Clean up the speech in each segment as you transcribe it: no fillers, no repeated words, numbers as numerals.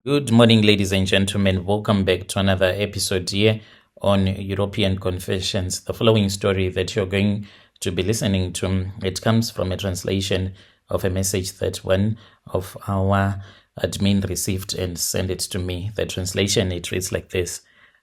Good morning, ladies and gentlemen. Welcome back to another episode here on European Confessions. The following story that you're going to be listening to, it comes from a translation of a message that one of our admin received and sent it to me. The translation, it reads like this.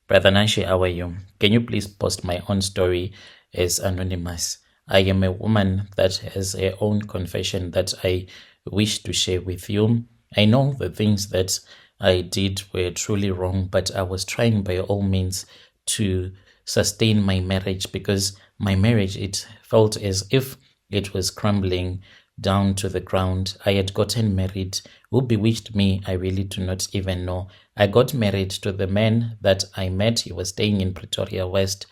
Brother Nashi, how are you? Can you please post my own story as anonymous? I am a woman that has her own confession that I wish to share with you. I know the things that I did were truly wrong, but I was trying by all means to sustain my marriage because my marriage, it felt as if it was crumbling down to the ground. I had gotten married. Who bewitched me? I really do not even know. I got married to the man that I met. He was staying in Pretoria West.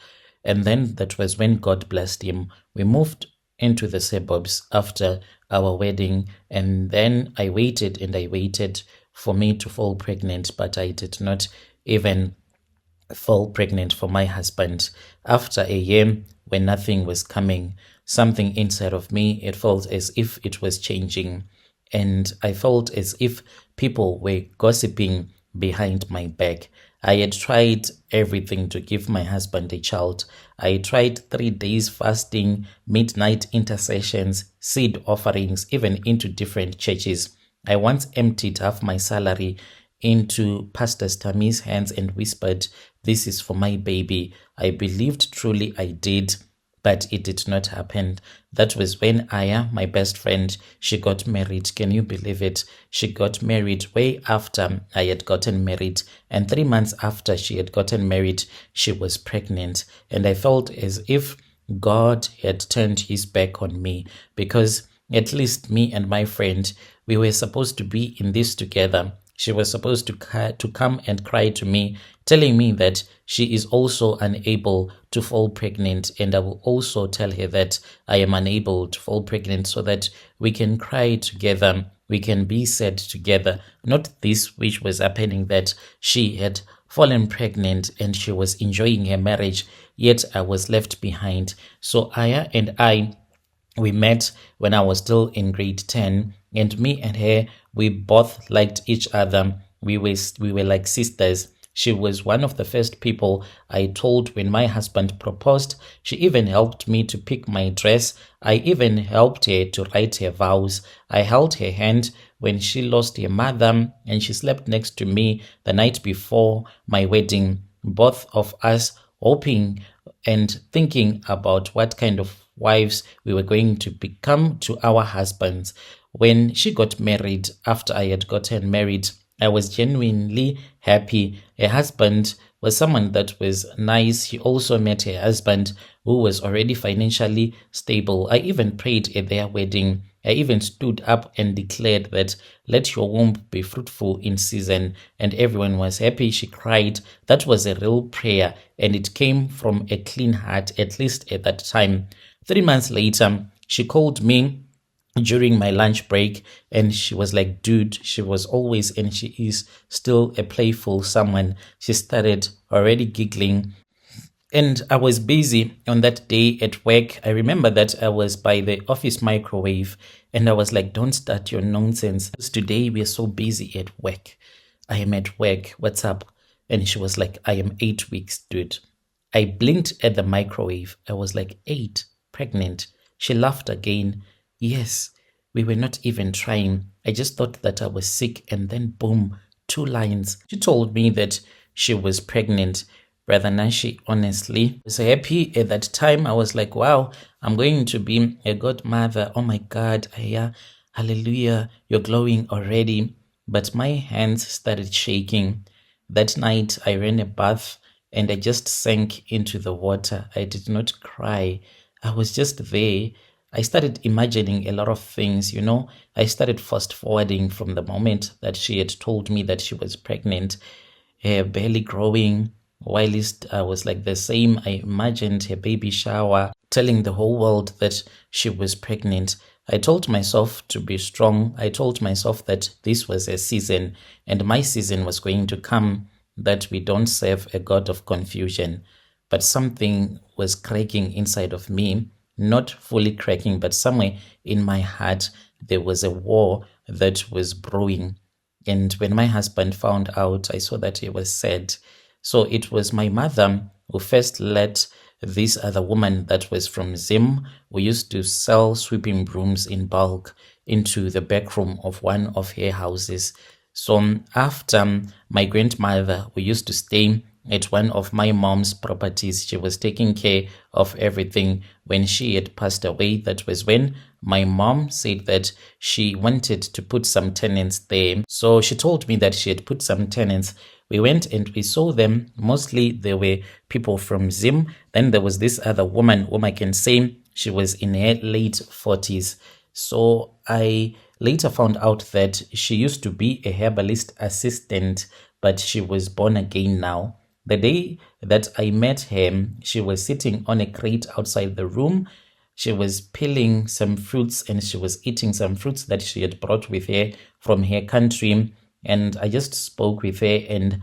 And then that was when God blessed him. We moved into the suburbs after our wedding. And then I waited and I waited for me to fall pregnant, but I did not even fall pregnant for my husband. After a year, when nothing was coming, something inside of me, it felt as if it was changing. And I felt as if people were gossiping behind my back. I had tried everything to give my husband a child. I tried 3 days fasting, midnight intercessions, seed offerings, even into different churches. I once emptied half my salary into Pastor Tammy's hands and whispered, "This is for my baby." I believed truly I did, but it did not happen. That was when Aya, my best friend, she got married. Can you believe it? She got married way after I had gotten married. And 3 months after she had gotten married, she was pregnant. And I felt as if God had turned his back on me because at least me and my friend, we were supposed to be in this together. She was supposed to come and cry to me, telling me that she is also unable to fall pregnant, and I will also tell her that I am unable to fall pregnant so that we can cry together, we can be sad together. Not this which was happening, that she had fallen pregnant and she was enjoying her marriage, yet I was left behind. So Aya and I, we met when I was still in grade 10, and me and her, we both liked each other. We were like sisters. She was one of the first people I told when my husband proposed. She even helped me to pick my dress. I even helped her to write her vows. I held her hand when she lost her mother, and she slept next to me the night before my wedding. Both of us hoping and thinking about what kind of wives we were going to become to our husbands. When she got married, after I had gotten married, I was genuinely happy. Her husband was someone that was nice. He also met her husband who was already financially stable. I even prayed at their wedding. I even stood up and declared that let your womb be fruitful in season, and everyone was happy. She cried. That was a real prayer, and it came from a clean heart, at least at that time. 3 months later, she called me during my lunch break, and she was like, dude, she was always, and she is still a playful someone. She started already giggling, and I was busy on that day at work. I remember that I was by the office microwave, and I was like, don't start your nonsense. Today we are so busy at work. I am at work. What's up? And she was like, I am 8 weeks, dude. I blinked at the microwave. I was like, 8, pregnant. She laughed again. Yes, we were not even trying. I just thought that I was sick, and then boom, 2 lines. She told me that she was pregnant. Brother Nashi, honestly, I was happy at that time. I was like, wow, I'm going to be a godmother. Oh my God, yeah, hallelujah, you're glowing already. But my hands started shaking. That night, I ran a bath and I just sank into the water. I did not cry. I was just there. I started imagining a lot of things, I started fast forwarding from the moment that she had told me that she was pregnant, her belly growing. Whilst I was like the same, I imagined her baby shower, telling the whole world that she was pregnant. I told myself to be strong. I told myself that this was a season, and my season was going to come, that we don't serve a God of confusion. But something was cracking inside of me, not fully cracking, but somewhere in my heart, there was a war that was brewing. And when my husband found out, I saw that he was sad. So it was my mother who first let this other woman that was from Zim, who used to sell sweeping brooms in bulk, into the back room of one of her houses. So after my grandmother, who used to stay at one of my mom's properties, she was taking care of everything. When she had passed away, that was when my mom said that she wanted to put some tenants there. So she told me that she had put some tenants. We went and we saw them. Mostly there were people from Zim. Then there was this other woman whom I can say she was in her late 40s. So I later found out that she used to be a herbalist assistant, but she was born again now. The day that I met her, she was sitting on a crate outside the room. She was peeling some fruits and she was eating some fruits that she had brought with her from her country. And I just spoke with her and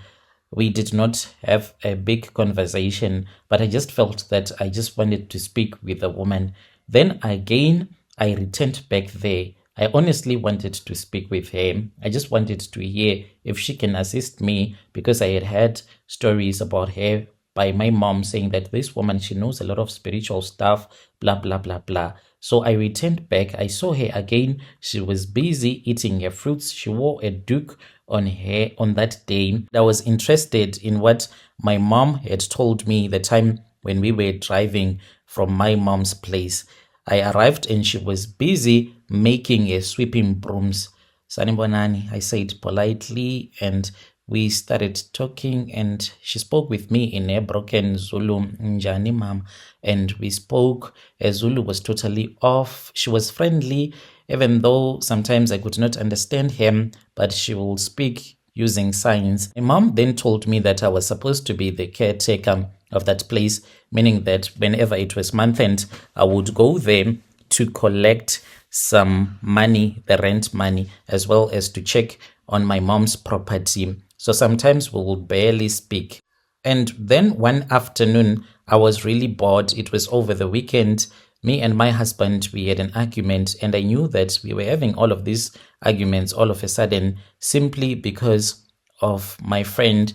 we did not have a big conversation, but I just felt that I just wanted to speak with the woman. Then again, I returned back there. I honestly wanted to speak with her. I just wanted to hear if she can assist me because I had heard stories about her by my mom saying that this woman, she knows a lot of spiritual stuff, blah, blah, blah, blah. So I returned back. I saw her again. She was busy eating her fruits. She wore a duke on her on that day. I was interested in what my mom had told me the time when we were driving from my mom's place. I arrived and she was busy making a sweeping brooms. Sanibonani, I said politely, and we started talking and she spoke with me in a broken Zulu, Njani mam, and we spoke. Zulu was totally off. She was friendly, even though sometimes I could not understand him, but she will speak using signs. My mom then told me that I was supposed to be the caretaker of that place, meaning that whenever it was month end, I would go there to collect some money, the rent money, as well as to check on my mom's property. So sometimes we would barely speak. And then one afternoon, I was really bored. It was over the weekend. Me and my husband, we had an argument, and I knew that we were having all of these arguments all of a sudden simply because of my friend.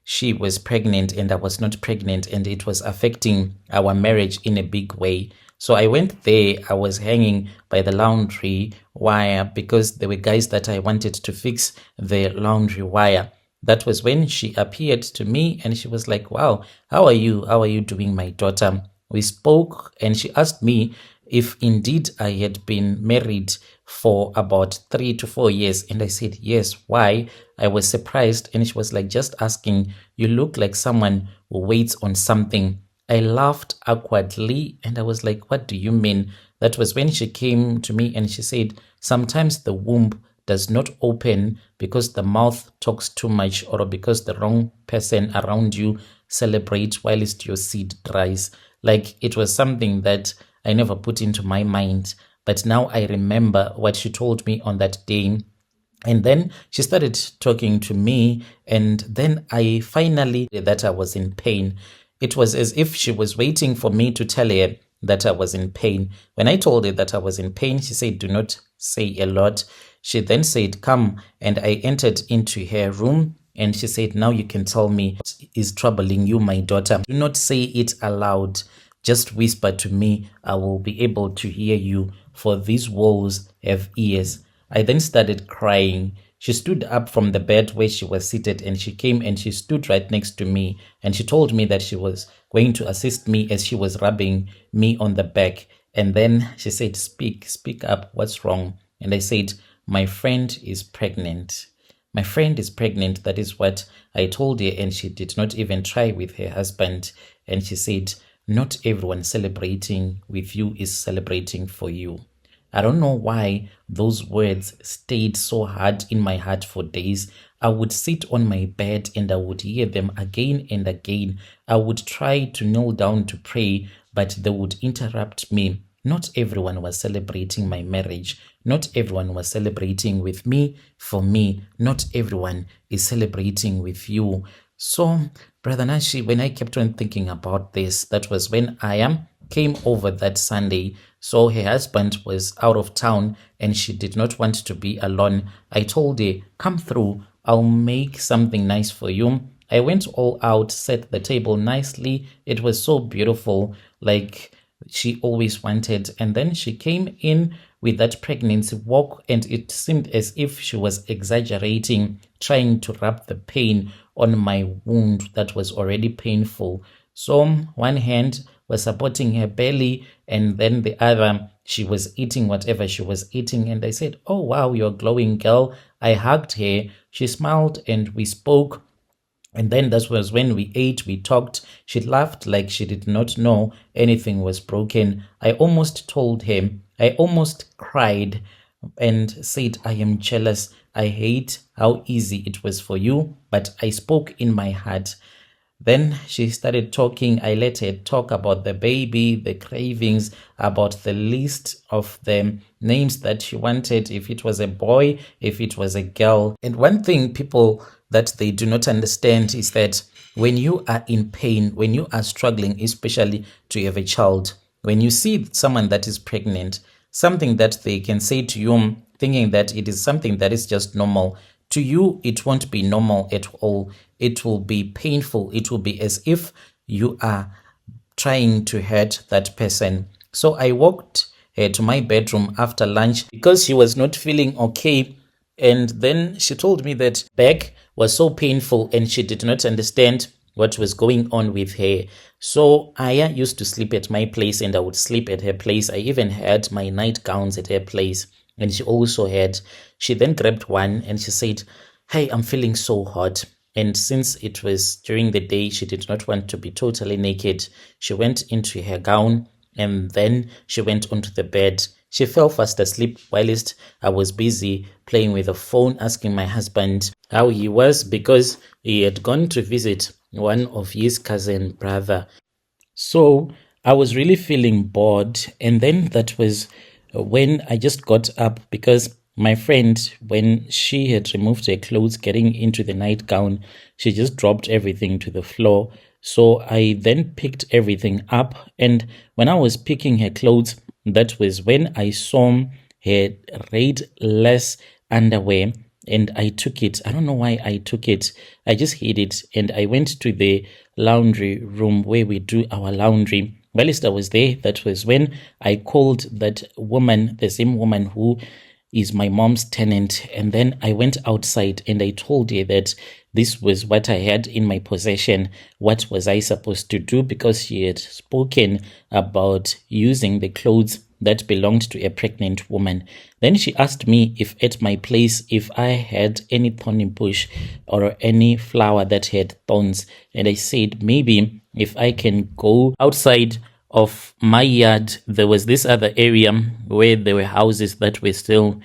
She was pregnant and I was not pregnant, and it was affecting our marriage in a big way. So I went there. I was hanging by the laundry wire because there were guys that I wanted to fix the laundry wire. That was when she appeared to me and she was like, "Wow, how are you? How are you doing, my daughter?" We spoke and she asked me if indeed I had been married for about 3 to 4 years. And I said, yes. Why? I was surprised. And she was like, just asking, you look like someone who waits on something. I laughed awkwardly and I was like, what do you mean? That was when she came to me and she said, sometimes the womb does not open because the mouth talks too much or because the wrong person around you celebrates whilst your seed dries. Like, it was something that I never put into my mind. But now I remember what she told me on that day. And then she started talking to me. And then I finally that I was in pain. It was as if she was waiting for me to tell her that I was in pain. When I told her that I was in pain, she said, do not say a lot. She then said, come. And I entered into her room. And she said, now you can tell me what is troubling you, my daughter. Do not say it aloud. Just whisper to me. I will be able to hear you, for these walls have ears. I then started crying. She stood up from the bed where she was seated and she came and she stood right next to me. And she told me that she was going to assist me as she was rubbing me on the back. And then she said, speak up. What's wrong? And I said, my friend is pregnant. My friend is pregnant. That is what I told her. And she did not even try with her husband. And she said, not everyone celebrating with you is celebrating for you. I don't know why those words stayed so hard in my heart for days. I would sit on my bed and I would hear them again and again. I would try to kneel down to pray, but they would interrupt me. Not everyone was celebrating my marriage. Not everyone was celebrating with me for me. Not everyone is celebrating with you. So, Brother Nashi, when I kept on thinking about this, that was when I came over that Sunday. So her husband was out of town and she did not want to be alone. I told her, come through, I'll make something nice for you. I went all out, set the table nicely. It was so beautiful, like she always wanted. And then she came in with that pregnancy walk, and it seemed as if she was exaggerating, trying to rub the pain on my wound that was already painful. So one hand was supporting her belly, and then the other, she was eating whatever she was eating. And I said, oh, wow, you're glowing, girl. I hugged her. She smiled and we spoke. And then that was when we ate, we talked. She laughed like she did not know anything was broken. I almost told her, I almost cried and said, I am jealous. I hate how easy it was for you, but I spoke in my heart. Then she started talking. I let her talk about the baby, the cravings, about the list of the names that she wanted, if it was a boy, if it was a girl. And one thing people that they do not understand is that when you are in pain, when you are struggling, especially to have a child, when you see someone that is pregnant, something that they can say to you, thinking that it is something that is just normal, to you, it won't be normal at all. It will be painful. It will be as if you are trying to hurt that person. So I walked to my bedroom after lunch because she was not feeling okay. And then she told me that back was so painful and she did not understand what was going on with her. So Aya used to sleep at my place and I would sleep at her place. I even had my nightgowns at her place. And she also had, she then grabbed one and she said, hey, I'm feeling so hot. And since it was during the day, she did not want to be totally naked. She went into her gown and then she went onto the bed. She fell fast asleep whilst I was busy playing with the phone, asking my husband how he was because he had gone to visit one of his cousin brother. So I was really feeling bored. And then that was when I just got up because my friend, when she had removed her clothes getting into the nightgown, she just dropped everything to the floor. So I then picked everything up. And when I was picking her clothes, that was when I saw her red-less underwear. And I took it. I don't know why I took it. I just hid it. And I went to the laundry room where we do our laundry. Whilst I was there, that was when I called that woman, the same woman who is my mom's tenant. And then I went outside and I told her that this was what I had in my possession. What was I supposed to do? Because she had spoken about using the clothes that belonged to a pregnant woman. Then she asked me if at my place, if I had any thorny bush or any flower that had thorns. And I said, maybe if I can go outside of my yard, there was this other area where there were houses that were still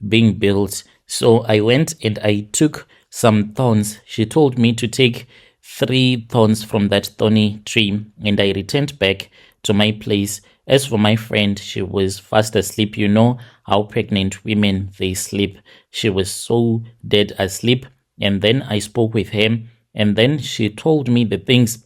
being built. So I went and I took some thorns. She told me to take 3 thorns from that thorny tree and I returned back to my place. As for my friend, she was fast asleep. You know how pregnant women, they sleep. She was so dead asleep. And then I spoke with her and then she told me the things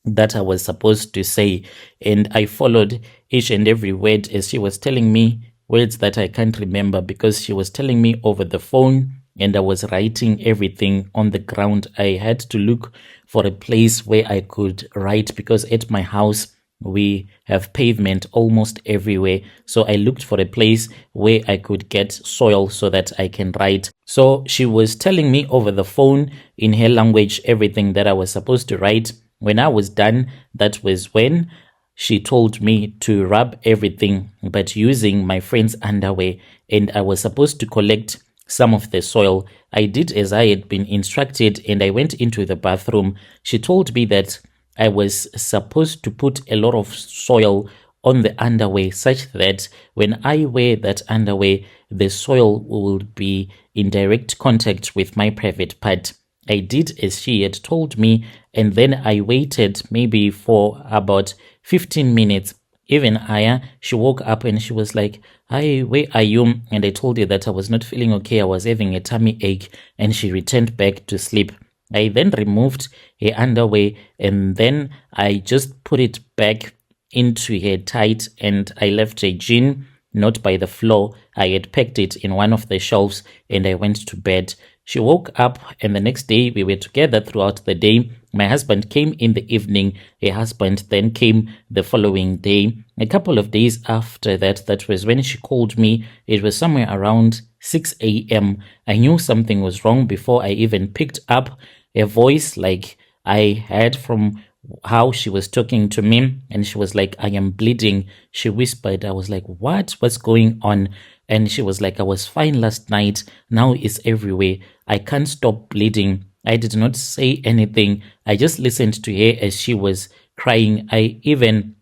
that I was supposed to say. And I followed each and every word as she was telling me words that I can't remember because she was telling me over the phone and I was writing everything on the ground. I had to look for a place where I could write because at my house, we have pavement almost everywhere. So I looked for a place where I could get soil so that I can write. So she was telling me over the phone in her language everything that I was supposed to write. When I was done, that was when she told me to rub everything but using my friend's underwear, and I was supposed to collect some of the soil. I did as I had been instructed and I went into the bathroom. She told me that I was supposed to put a lot of soil on the underwear such that when I wear that underwear, the soil will be in direct contact with my private part. I did as she had told me, and then I waited maybe for about 15 minutes. Even Aya, she woke up and she was like, hi, where are you? And I told her that I was not feeling okay. I was having a tummy ache, and she returned back to sleep. I then removed her underwear and then I just put it back into her tight, and I left her jean not by the floor. I had packed it in one of the shelves, and I went to bed. She woke up, and the next day we were together throughout the day. My husband came in the evening. Her husband then came the following day. A couple of days after that, that was when she called me. It was somewhere around 6 a.m. I knew something was wrong before I even picked up a voice like I heard from how she was talking to me, and she was like, I am bleeding. She whispered. I was like, what's going on? And she was like, I was fine last night. Now it's everywhere. I can't stop bleeding. I did not say anything. I just listened to her as she was crying. I even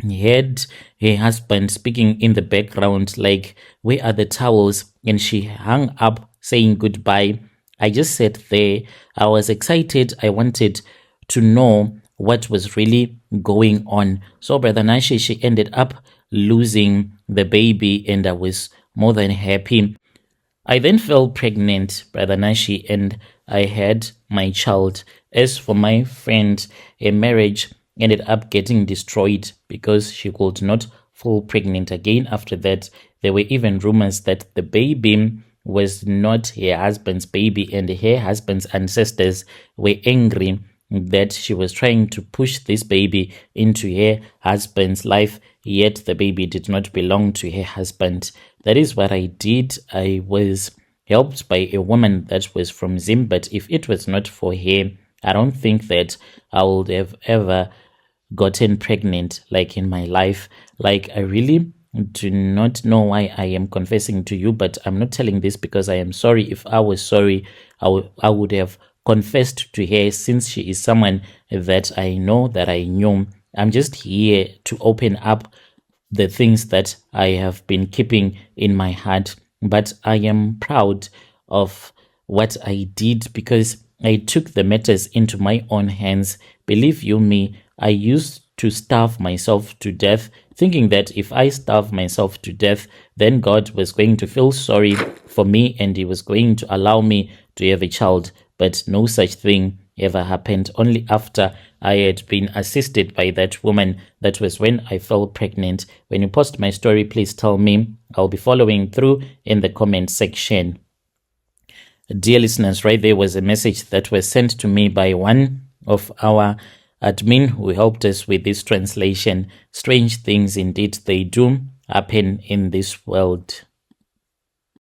heard her husband speaking in the background, like, where are the towels? And she hung up saying goodbye. I just sat there. I was excited. I wanted to know what was really going on. So Brother Nashi, she ended up losing the baby, and I was more than happy. I then fell pregnant, Brother Nashi, and I had my child. As for my friend, her marriage ended up getting destroyed because she could not fall pregnant again. After that, there were even rumors that the baby was not her husband's baby, and her husband's ancestors were angry that she was trying to push this baby into her husband's life, yet the baby did not belong to her husband. That is what I did. I was helped by a woman that was from Zim, but if it was not for her, I don't think that I would have ever gotten pregnant like in my life. Like, I really do not know why I am confessing to you, but I'm not telling this because I am sorry. If I was sorry, I would have confessed to her, since she is someone that I know, that I knew. I'm just here to open up the things that I have been keeping in my heart. But I am proud of what I did because I took the matters into my own hands. Believe you me, I used to starve myself to death, thinking that if I starve myself to death, then God was going to feel sorry for me and he was going to allow me to have a child. But no such thing ever happened. Only after I had been assisted by that woman, that was when I fell pregnant. When you post my story, please tell me. I'll be following through in the comment section. Dear listeners, right there was a message that was sent to me by one of our admin who helped us with this translation. Strange things indeed they do happen in this world.